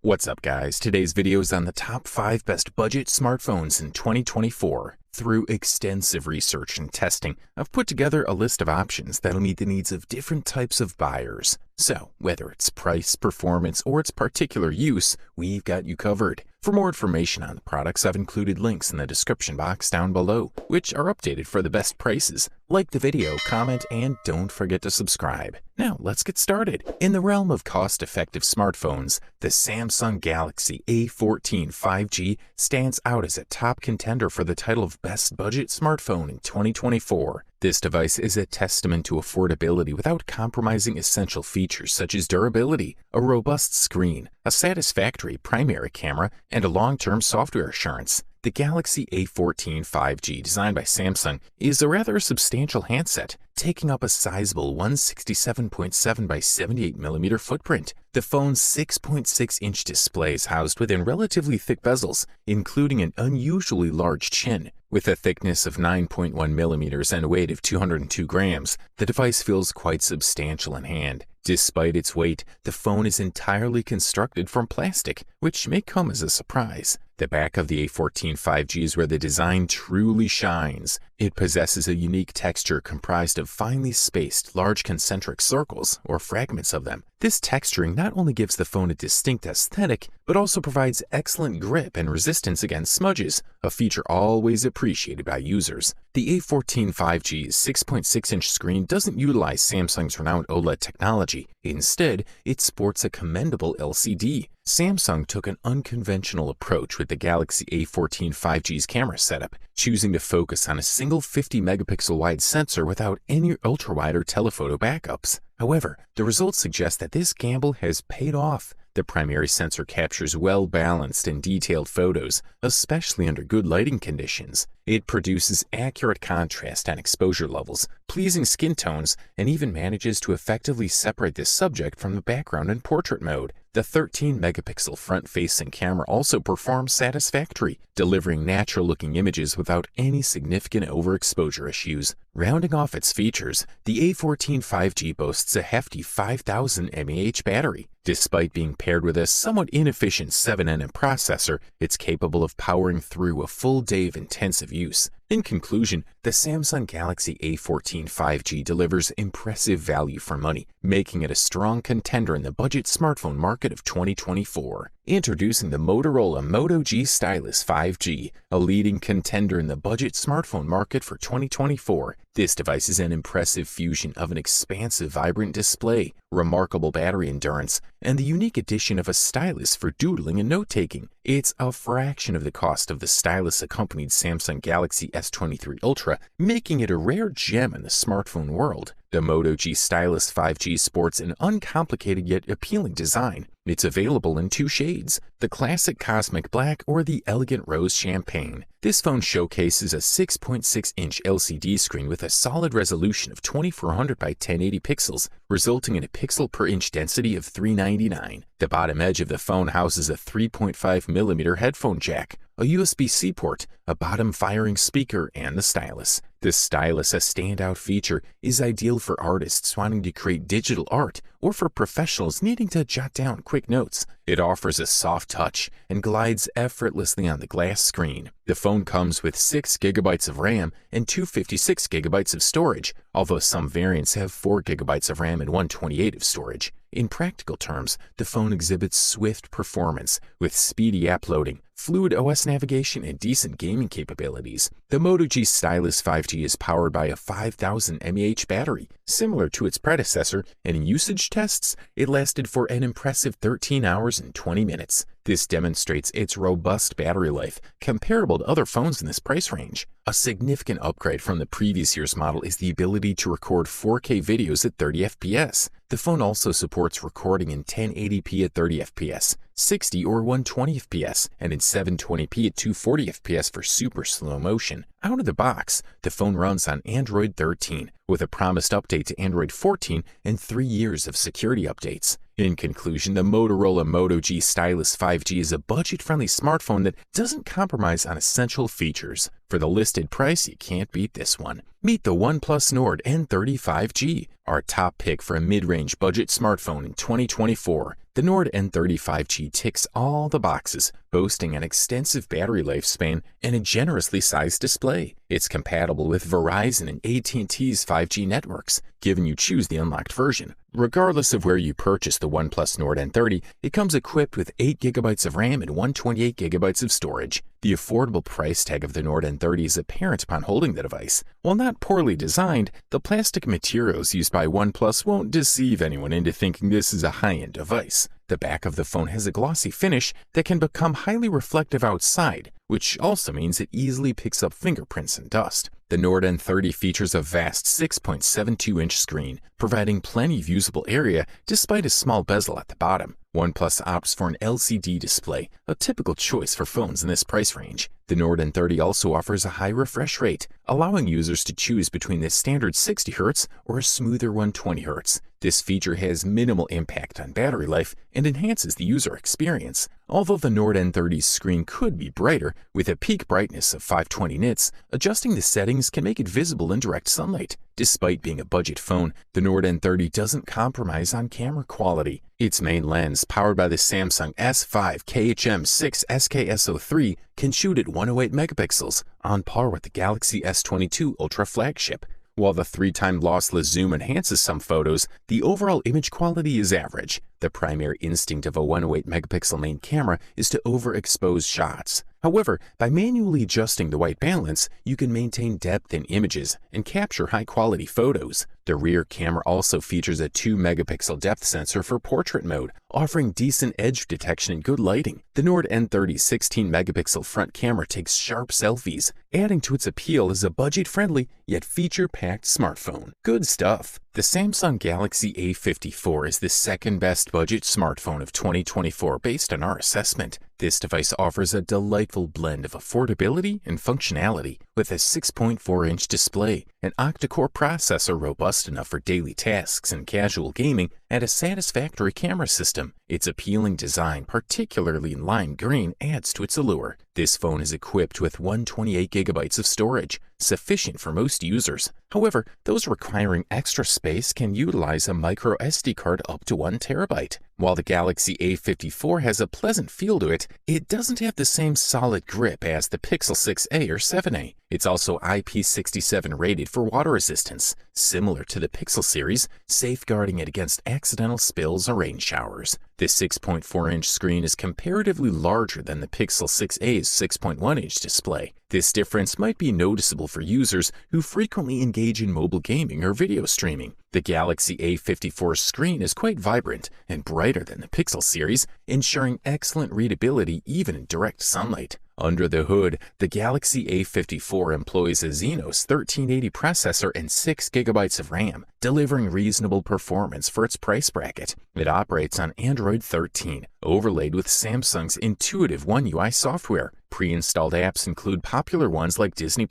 What's up, guys? Today's video is on the top 5 best budget smartphones in 2024. Through extensive research and testing, I've put together a list of options that'll meet the needs of different types of buyers. So, whether it's price, performance, or its particular use, we've got you covered. For more information on the products, I've included links in the description box down below, which are updated for the best prices. Like the video, comment, and don't forget to subscribe. Now, let's get started. In the realm of cost-effective smartphones, the Samsung Galaxy A14 5G stands out as a top contender for the title of Best Budget Smartphone in 2024. This device is a testament to affordability without compromising essential features such as durability, a robust screen, a satisfactory primary camera, and a long-term software assurance. The Galaxy A14 5G, designed by Samsung, is a rather substantial handset, taking up a sizable 167.7 by 78mm footprint. The phone's 6.6-inch display is housed within relatively thick bezels, including an unusually large chin. With a thickness of 9.1mm and a weight of 202 grams, the device feels quite substantial in hand. Despite its weight, the phone is entirely constructed from plastic, which may come as a surprise. The back of the A14 5G is where the design truly shines. It possesses a unique texture comprised of finely spaced, large concentric circles, or fragments of them. This texturing not only gives the phone a distinct aesthetic, but also provides excellent grip and resistance against smudges, a feature always appreciated by users. The A14 5G's 6.6-inch screen doesn't utilize Samsung's renowned OLED technology. Instead, it sports a commendable LCD. Samsung took an unconventional approach with the Galaxy A14 5G's camera setup, choosing to focus on a single 50-megapixel wide sensor without any ultra-wide or telephoto backups. However, the results suggest that this gamble has paid off. The primary sensor captures well-balanced and detailed photos, especially under good lighting conditions. It produces accurate contrast and exposure levels, pleasing skin tones, and even manages to effectively separate the subject from the background in portrait mode. The 13-megapixel front-facing camera also performs satisfactory, delivering natural-looking images without any significant overexposure issues. Rounding off its features, the A14 5G boasts a hefty 5,000 mAh battery. Despite being paired with a somewhat inefficient 7nm processor, it's capable of powering through a full day of intensive use. In conclusion, the Samsung Galaxy A14 5G delivers impressive value for money, making it a strong contender in the budget smartphone market of 2024. Introducing the Motorola Moto G Stylus 5G, a leading contender in the budget smartphone market for 2024. This device is an impressive fusion of an expansive, vibrant display, remarkable battery endurance, and the unique addition of a stylus for doodling and note-taking. It's a fraction of the cost of the stylus-accompanied Samsung Galaxy S23 Ultra, making it a rare gem in the smartphone world. The Moto G Stylus 5G sports an uncomplicated yet appealing design. It's available in 2 shades, the classic cosmic black or the elegant rose champagne. This phone showcases a 6.6-inch LCD screen with a solid resolution of 2400 by 1080 pixels, resulting in a pixel per inch density of 399. The bottom edge of the phone houses a 3.5mm headphone jack, a USB-C port, a bottom-firing speaker, and the stylus. The stylus, a standout feature, is ideal for artists wanting to create digital art or for professionals needing to jot down quick notes. It offers a soft touch and glides effortlessly on the glass screen. The phone comes with 6GB of RAM and 256GB of storage, although some variants have 4GB of RAM and 128 of storage. In practical terms, the phone exhibits swift performance with speedy app loading, fluid OS navigation, and decent gaming capabilities. The Moto G Stylus 5G is powered by a 5,000 mAh battery, similar to its predecessor, and in usage tests, it lasted for an impressive 13 hours and 20 minutes. This demonstrates its robust battery life, comparable to other phones in this price range. A significant upgrade from the previous year's model is the ability to record 4K videos at 30 FPS. The phone also supports recording in 1080p at 30 FPS, 60 or 120 FPS, and in 720p at 240 FPS for super slow motion. Out of the box, the phone runs on Android 13, with a promised update to Android 14 and 3 years of security updates. In conclusion, the Motorola Moto G Stylus 5G is a budget-friendly smartphone that doesn't compromise on essential features. For the listed price, you can't beat this one. Meet the OnePlus Nord N30 5G, our top pick for a mid-range budget smartphone in 2024. The Nord N30 5G ticks all the boxes, boasting an extensive battery lifespan and a generously sized display. It's compatible with Verizon and AT&T's 5G networks, giving you choose the unlocked version. Regardless of where you purchase the OnePlus Nord N30, it comes equipped with 8GB of RAM and 128GB of storage. The affordable price tag of the Nord N30 is apparent upon holding the device. While not poorly designed, the plastic materials used by OnePlus won't deceive anyone into thinking this is a high-end device. The back of the phone has a glossy finish that can become highly reflective outside, which also means it easily picks up fingerprints and dust. The Nord N30 features a vast 6.72-inch screen, providing plenty of usable area despite a small bezel at the bottom. OnePlus opts for an LCD display, a typical choice for phones in this price range. The Nord N30 also offers a high refresh rate, allowing users to choose between the standard 60Hz or a smoother 120Hz. This feature has minimal impact on battery life and enhances the user experience. Although the Nord N30's screen could be brighter, with a peak brightness of 520 nits, adjusting the settings can make it visible in direct sunlight. Despite being a budget phone, the Nord N30 doesn't compromise on camera quality. Its main lens, powered by the Samsung S5 KHM6 SKSO3, can shoot at 108 megapixels, on par with the Galaxy S22 Ultra flagship. While the 3-time lossless zoom enhances some photos, the overall image quality is average. The primary instinct of a 108 megapixel main camera is to overexpose shots. However, by manually adjusting the white balance, you can maintain depth in images and capture high-quality photos. The rear camera also features a 2-megapixel depth sensor for portrait mode, offering decent edge detection and good lighting. The Nord N30's 16-megapixel front camera takes sharp selfies, adding to its appeal as a budget-friendly yet feature-packed smartphone. Good stuff. The Samsung Galaxy A54 is the second-best budget smartphone of 2024 based on our assessment. This device offers a delightful blend of affordability and functionality with a 6.4-inch display, an octa-core processor robust enough for daily tasks and casual gaming, and a satisfactory camera system. Its appealing design, particularly in lime green, adds to its allure. This phone is equipped with 128GB of storage, sufficient for most users. However, those requiring extra space can utilize a micro SD card up to 1TB. While the Galaxy A54 has a pleasant feel to it, it doesn't have the same solid grip as the Pixel 6a or 7a. It's also IP67 rated for water resistance, similar to the Pixel series, safeguarding it against accidental spills or rain showers. This 6.4-inch screen is comparatively larger than the Pixel 6a's 6.1-inch display. This difference might be noticeable for users who frequently engage in mobile gaming or video streaming. The Galaxy A54's screen is quite vibrant and brighter than the Pixel series, ensuring excellent readability even in direct sunlight. Under the hood, the Galaxy A54 employs a Exynos 1380 processor and 6GB of RAM, delivering reasonable performance for its price bracket. It operates on Android 13, overlaid with Samsung's intuitive One UI software. Pre-installed apps include popular ones like Disney+,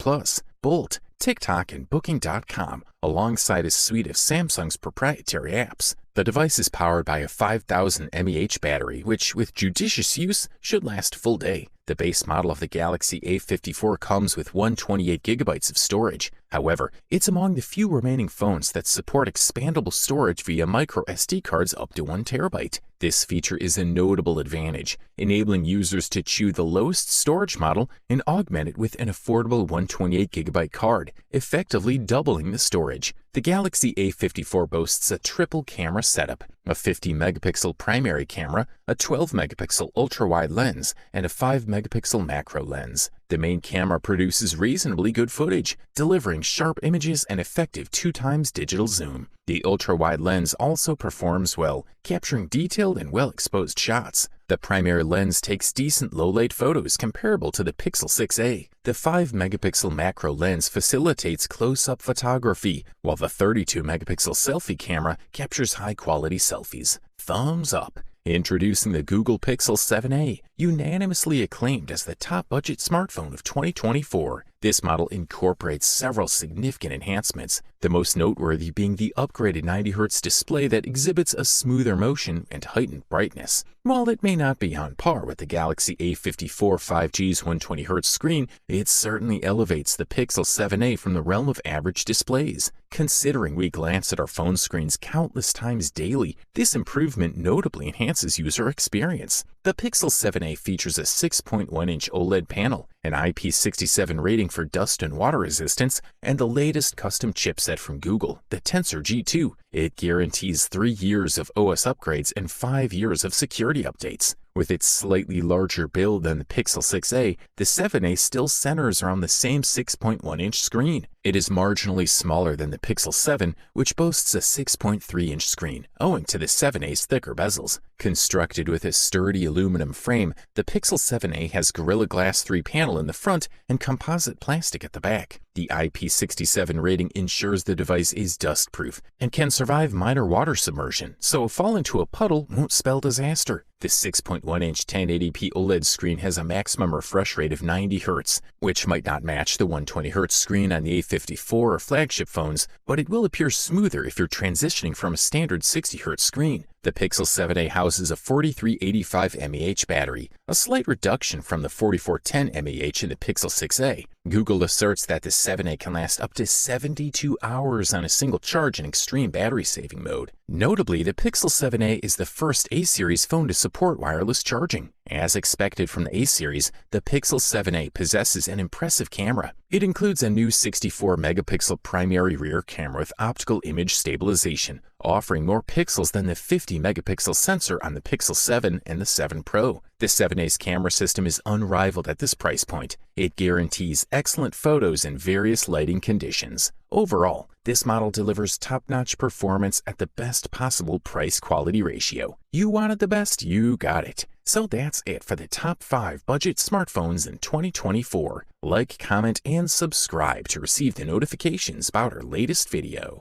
Bolt, TikTok, and Booking.com, alongside a suite of Samsung's proprietary apps. The device is powered by a 5000 mAh battery, which, with judicious use, should last a full day. The base model of the Galaxy A54 comes with 128GB of storage. However, it's among the few remaining phones that support expandable storage via micro SD cards up to 1TB. This feature is a notable advantage, enabling users to choose the lowest storage model and augment it with an affordable 128GB card, effectively doubling the storage. The Galaxy A54 boasts a triple camera setup, a 50-megapixel primary camera, a 12-megapixel ultra-wide lens, and a 5-megapixel macro lens. The main camera produces reasonably good footage, delivering sharp images and effective 2x digital zoom. The ultra-wide lens also performs well, capturing detailed and well-exposed shots. The primary lens takes decent low-light photos comparable to the Pixel 6a. The 5-megapixel macro lens facilitates close-up photography, while the 32-megapixel selfie camera captures high-quality selfies. Thumbs up! Introducing the Google Pixel 7a, unanimously acclaimed as the top budget smartphone of 2024. This model incorporates several significant enhancements, the most noteworthy being the upgraded 90Hz display that exhibits a smoother motion and heightened brightness. While it may not be on par with the Galaxy A54 5G's 120Hz screen, it certainly elevates the Pixel 7a from the realm of average displays. Considering we glance at our phone screens countless times daily, this improvement notably enhances user experience. The Pixel 7a features a 6.1-inch OLED panel, an IP67 rating for dust and water resistance, and the latest custom chipset from Google, the Tensor G2. It guarantees 3 years of OS upgrades and 5 years of security updates. With its slightly larger build than the Pixel 6a, the 7a still centers around the same 6.1-inch screen. It is marginally smaller than the Pixel 7, which boasts a 6.3-inch screen, owing to the 7a's thicker bezels. Constructed with a sturdy aluminum frame, the Pixel 7a has Gorilla Glass 3 panel in the front and composite plastic at the back. The IP67 rating ensures the device is dust-proof and can survive minor water submersion, so a fall into a puddle won't spell disaster. The 6.1-inch 1080p OLED screen has a maximum refresh rate of 90 Hz, which might not match the 120Hz screen on the A54 or flagship phones, but it will appear smoother if you're transitioning from a standard 60 Hz screen. The Pixel 7a houses a 4385 mAh battery, a slight reduction from the 4410 mAh in the Pixel 6a. Google asserts that the 7a can last up to 72 hours on a single charge in extreme battery saving mode. Notably, the Pixel 7a is the first A-series phone to support wireless charging. As expected from the A-series, the Pixel 7a possesses an impressive camera. It includes a new 64-megapixel primary rear camera with optical image stabilization, offering more pixels than the 50-megapixel sensor on the Pixel 7 and the 7 Pro. The 7a's camera system is unrivaled at this price point. It guarantees excellent photos in various lighting conditions. Overall, this model delivers top-notch performance at the best possible price-quality ratio. You wanted the best, you got it. So that's it for the top 5 budget smartphones in 2024. Like, comment, and subscribe to receive the notifications about our latest video.